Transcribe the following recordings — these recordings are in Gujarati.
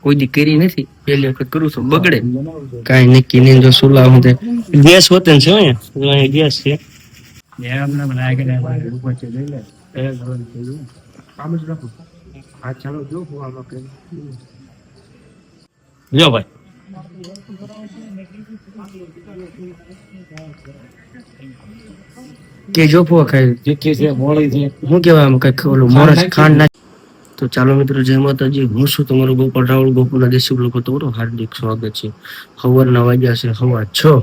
કોઈ દી કરી નથી, પહેલી વખત કરું છું, બગડે કાંઈ નક્કી નહીં. જો સુલા હું ગેસ હોતે છે અહીંયા ગેસ છે. જો ભાઈ કે જો ફો ખાય શું કેવાય આમ કઈક ઓલું મોરસ ખાંડ નાખ. તો ચાલો મિત્રો, જય માતાજી. હું છું તમારો ગોપાલ રાવળ, ગોકુલના દેશી લોકો તમારું હાર્દિક સ્વાગત છે. સવારના વાગ્યા છે 6:30,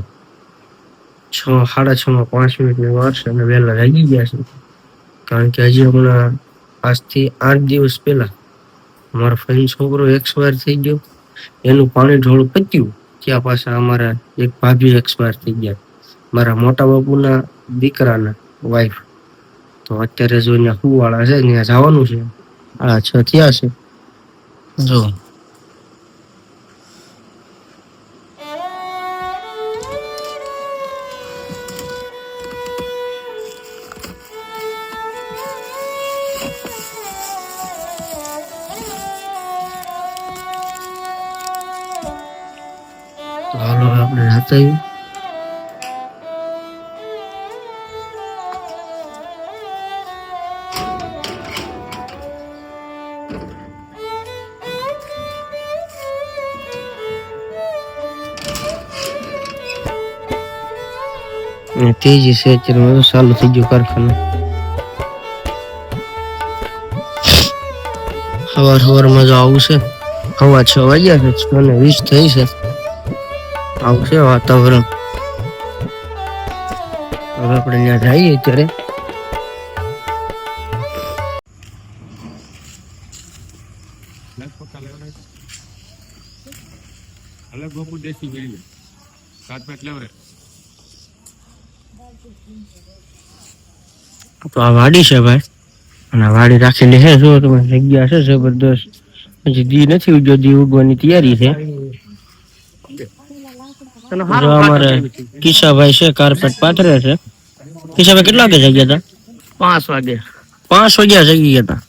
6:30 5 મિનિટની વાર છે અને વહેલા લાગી ગયા છે. કારણ કે હજી હમણાં આજથી 8 દિવસ પહેલા અમારો ફ્રેન્ડ છોકરો એક્સપાયર થઈ ગયો. એનું પાણી ઢોળ પત્યું ત્યાં પાછા અમારા એક ભાભી એક્સપાયર થઈ ગયા, મારા મોટા બાપુના દીકરાના વાઈફ. તો અત્યારે જો અહીંયા હુવાળા છે ત્યાં જવાનું છે. 6 થયા છે. જો તો હાલો આપણે હતા તેજી છે અત્યારે ચાલુ થઈ ગયું કારખાનું. સવારમાં જો આવું છે, 6:15 વાગ્યા છે અને 20 થઈ છે. આવું છે વાતાવરણ. હવે આપણે ત્યાં જઈએ અત્યારે. તો આ વાડી છે ભાઈ, અને આ વાડી રાખેલી છે. શું તમે જગ્યા છે જબરદસ્ત. હજી દી નથી ઉગ્યો, દી ઉગવાની તૈયારી છે. જો અમારે કિશાભાઈ છે, કાર્પેટ પાથરે છે. કિશાભાઈ કેટલા વાગે જગ્યા હતા? 5 વાગે. 5 વાગ્યા જગી ગયા હતા.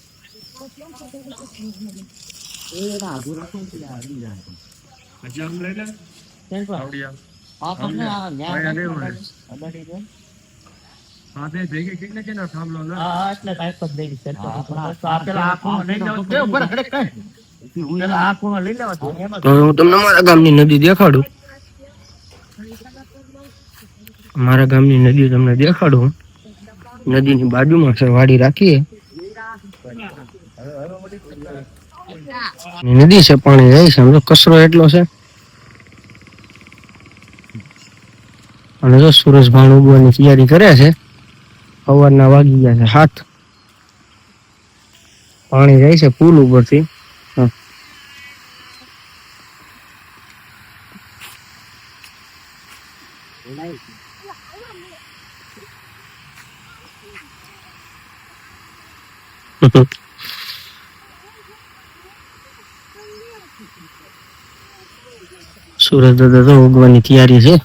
હું તમને મારા ગામની નદી દેખાડું. મારા ગામની નદી તમને દેખાડું. નદીની બાજુમાં છે વાડી રાખીએ. નદી છે, પાણી જાય છે. સમજો કચરો એટલો છે. અને જો સૂરજ ભાન ઉગવાની તૈયારી કરે છે. સવારના વાગી ગયા છે 7. પાણી જાય છે પુલ ઉપરથી. સૂરજ દાદા તો ઉગવાની તૈયારી છે.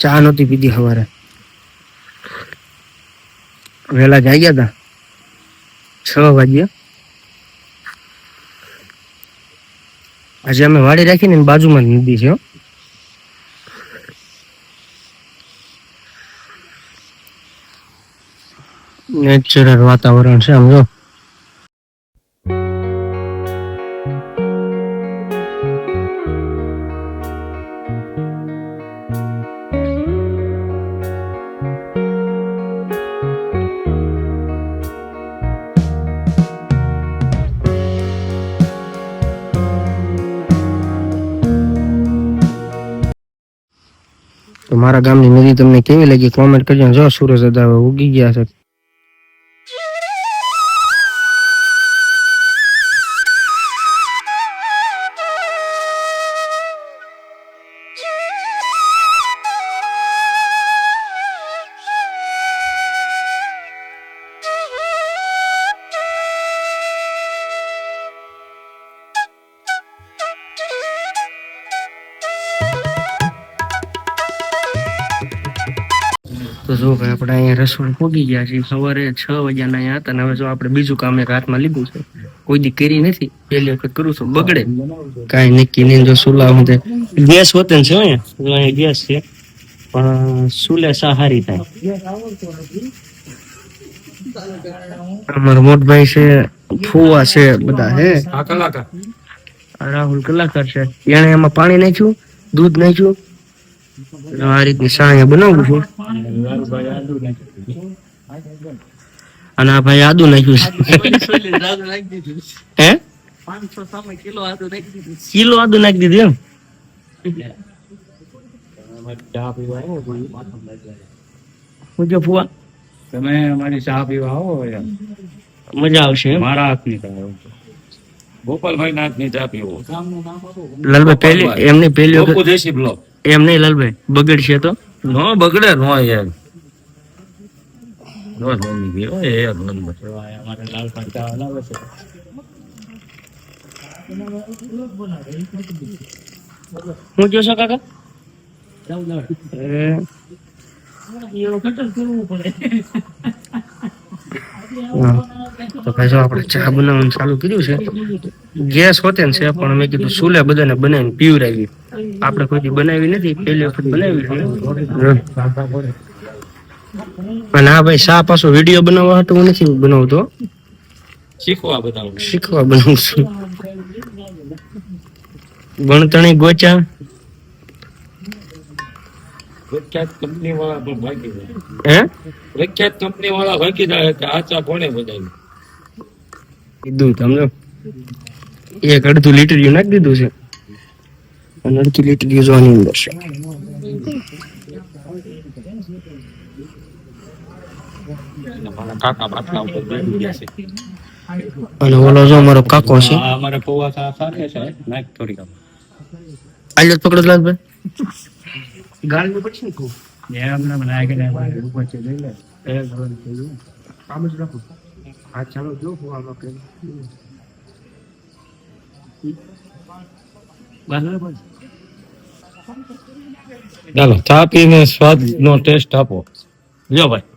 ચા નહોતી પીધી સવારે, વહેલા જાગ્યા હતા 6 વાગ્યા. આજે અમે વાડી રાખીને બાજુમાં નદી છે. નેચરલ વાતાવરણ છે આમ જો. તો મારા ગામની નદી તમને કેવી લાગી કોમેન્ટ કરજો. જો સૂરજ દાદા ઉગી ગયા છે. તો જો ભાઈ આપણે અહીંયા રસોડ પોગી ગયા છીએ. સવારે 6 વાગ્યાના અહીંયા હતા ને હવે જો આપણે બીજું કામ એક હાથમાં લીધું છે. કોઈ દી કરી નથી, પહેલી વખત કરું છું. બગડે કાંઈ નક્કી નહીં. જો સુલા હું ગેસ હોતે ને છે અહીંયા, જો અહીંયા ગેસ છે પણ સુલે સારી થાય. અમારો મોટભાઈ છે, ફુવા છે, બધા હે. આ રાહુલ કલાકાર છે. એને એમાં પાણી નાખ્યું, દૂધ નાખ્યું. આ રીતની સાયા બનાવું છું. અને આ ભાઈ આદુ નાખ્યું છે. હે 500 કિલો આદુ નાખી દીધું એમ. હું જો ફુવા તમે અમારી ચા પીવા આવો મજા આવશે. મારા હાથની ચા ગોપાલભાઈ ના હાથની ચા પીવો. લાલભાઈ પહેલી એમની પહેલી ગોપુ દેશી બ્લોક એમ નહીં લાલભાઈ, બગડશે તો નો બગડે નો યાર નો બની ગયો એક નંબર. અમારે લાલ ચા બનાવે છે. હું જો છો કાકા તો ભાઈ જો આપણે ચા બનાવવાનું ચાલુ કર્યું છે. ગેસ હોતે ને છે પણ મેં કીધું સુલે બધાને બનાવીને પીવરાવી. આપણે કોઈ બનાવી નથી, પહેલી વખત બનાવી છે. અને હા ભાઈ શા પાછો વિડીયો બનાવવા હતો હું નથી બનાવતો, શીખવા બનાવું છું. ગણતણી ગોચા પ્રખ્યાત કંપની વાળા પણ ભાગી જાય. હે પ્રખ્યાત કંપની વાળા ભાગી જાય કે આ ચા કોને બનાવી કીધું તમને. એક અડધું લીટર નાખી દીધું છે અને અડધું લીટર જોવાની અંદર છે. મારા કાકા બાટલા ઉપર બેસી ગયા છે. અને ઓલો જો મારો કાકો છે. અમારે પૌવા ચા સાથે છે. નાખ થોડી કામ આલ્યો પકડો લાલભાઈ. ગાળ નું પછી કો એમને બનાય કે ઉપર છે લઈ લે કામ જ રાખો. આ ચાલો જો આમાં કે ચાલો ચા પીને સ્વાદ નો ટેસ્ટ આપો. લ્યો ભાઈ.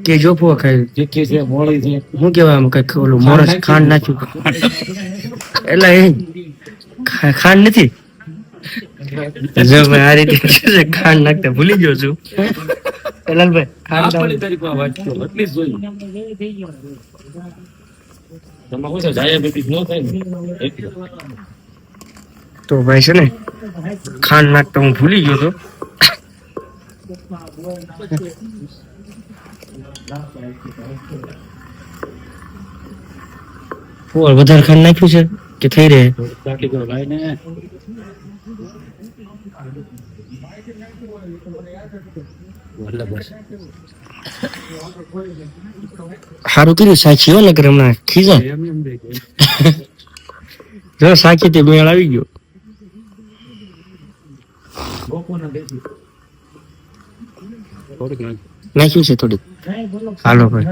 કે જો ફો ખાય ચીકી છે, મોળી છે. શું કેવાય આમ કઈક ઓલું મોરસ ખાંડ નાખ્યું. એટલે એ ખાંડ નથી. જો મેં આ રીતે ખાંડ નાખતા ભૂલી ગયો છું. લાલભાઈ ખાંડ આપણી તારીખ વાત કરો એટલી જ જોઈ. તમારે શું છે ડાયાબિટીસ ન થાય ને એટલે. તો ભાઈ છે ને ખાંડ નાખતા હું ભૂલી ગયો તો. વધારે ખાંડ નાખ્યું છે કે થઈ રહે. સારું કર્યું સાચી હો ને કે હમણાં ખીજા જો સાચી તે મેળ આવી ગયો. નાખ્યું છે થોડીક. હાલો ભાઈ.